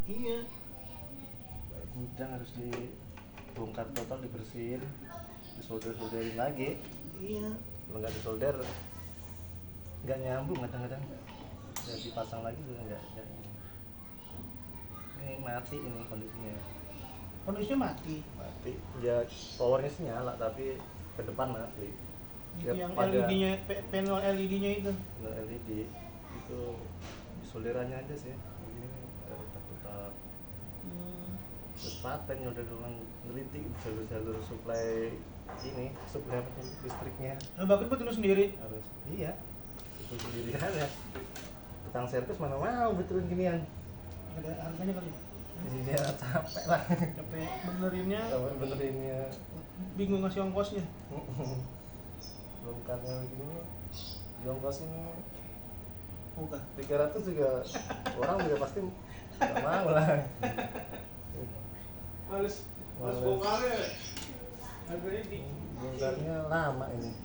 Iya. Gudang harus dibongkar total, dibersihin, disolder-solderin lagi. Iya. Kalau nggak disolder nggak nyambung kadang-kadang. Ya dipasang lagi juga nggak. Ini mati ini kondisinya. Kondisinya mati. Mati. Ya powernya sih nyala tapi ke depan mati. Itu Ya, yang pada LED-nya, panel LED-nya itu. panel LED itu solderannya aja sih. Begini retak-retak. Terus paten udah orang neliti jalur-jalur supply ini, supply listriknya. Nah, bakal betul sendiri. Harus. Iya. Itu sendiri aja. Tukang servis mana mau betulin ginian. Ada harganya kali. Jadi dia capek lah. Capek benerinnya. Bingung ngasih ongkosnya. Bongkarnya begini, diongkosin Bukan. 300 juga orang juga pasti nggak mau lah. Males bongkarnya. Harganya Bongkarnya lama ini.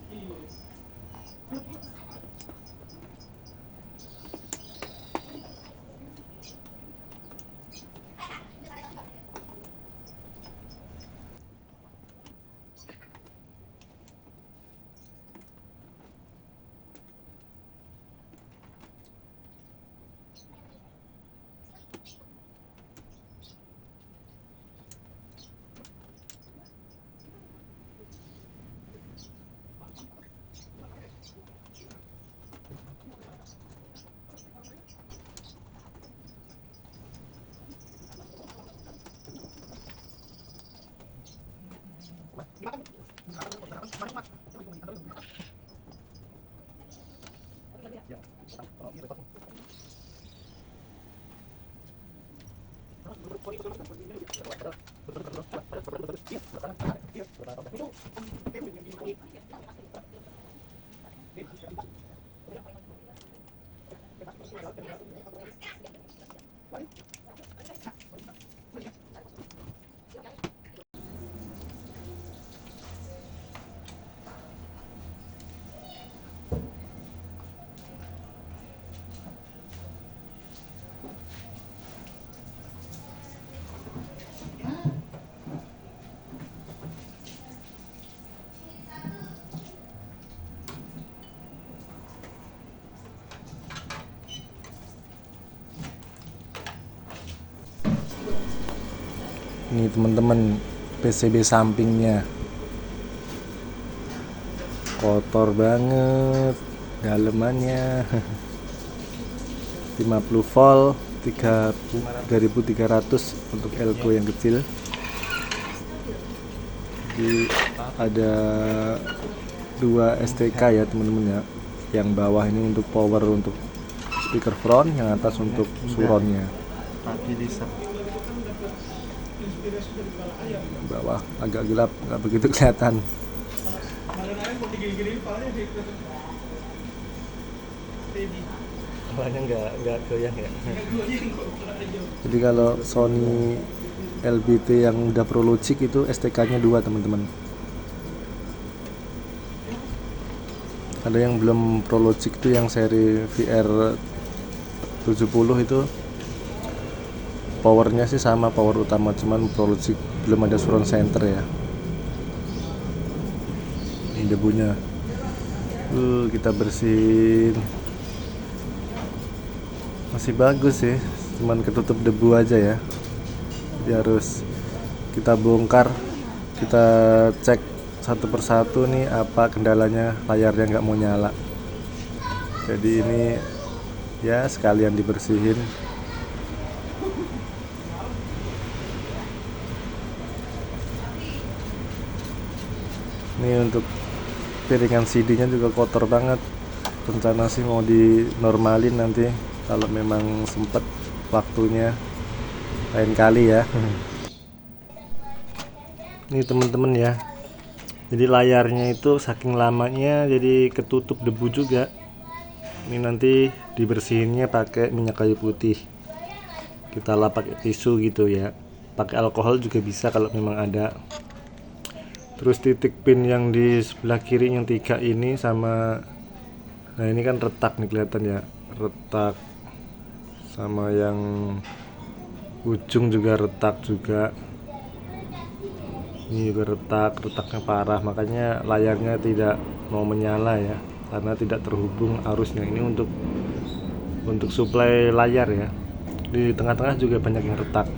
Ini teman-teman PCB sampingnya kotor banget dalemannya. 50 volt 3300 untuk elko yang kecil. Jadi ada 2 STK ya teman-teman ya. Yang bawah ini untuk power untuk speaker front, yang atas untuk suronnya. Tapi bisa Bawah agak gelap, nggak begitu kelihatan. Kepalanya nggak goyang ya. Jadi kalau Sony LBT yang udah Pro Logic itu STK-nya 2 teman-teman. Ada yang belum Pro Logic itu yang seri VR 70 itu powernya sih sama, power utama, cuman Pro Logic belum ada surround center ya. Ini debunya. Kita bersihin. Masih bagus sih, cuman ketutup debu aja ya. Jadi harus kita bongkar, kita cek satu persatu nih apa kendalanya, layarnya nggak mau nyala. Jadi ini ya sekalian dibersihin. Ini untuk piringan CD-nya juga kotor banget. Rencana sih mau dinormalin nanti kalau memang sempet waktunya, lain kali ya. Ini temen-temen ya. Jadi layarnya itu saking lamanya jadi ketutup debu juga. Ini nanti dibersihinnya pakai minyak kayu putih. Kita lap pakai tisu gitu ya. Pakai alkohol juga bisa kalau memang ada. Terus titik pin yang di sebelah kiri yang 3 ini sama Nah ini kan retak nih kelihatan ya, retak sama yang ujung juga retak juga. Ini juga retaknya parah, makanya layarnya tidak mau menyala ya, karena tidak terhubung arusnya. Ini untuk suplai layar ya. Di tengah-tengah juga banyak yang retak.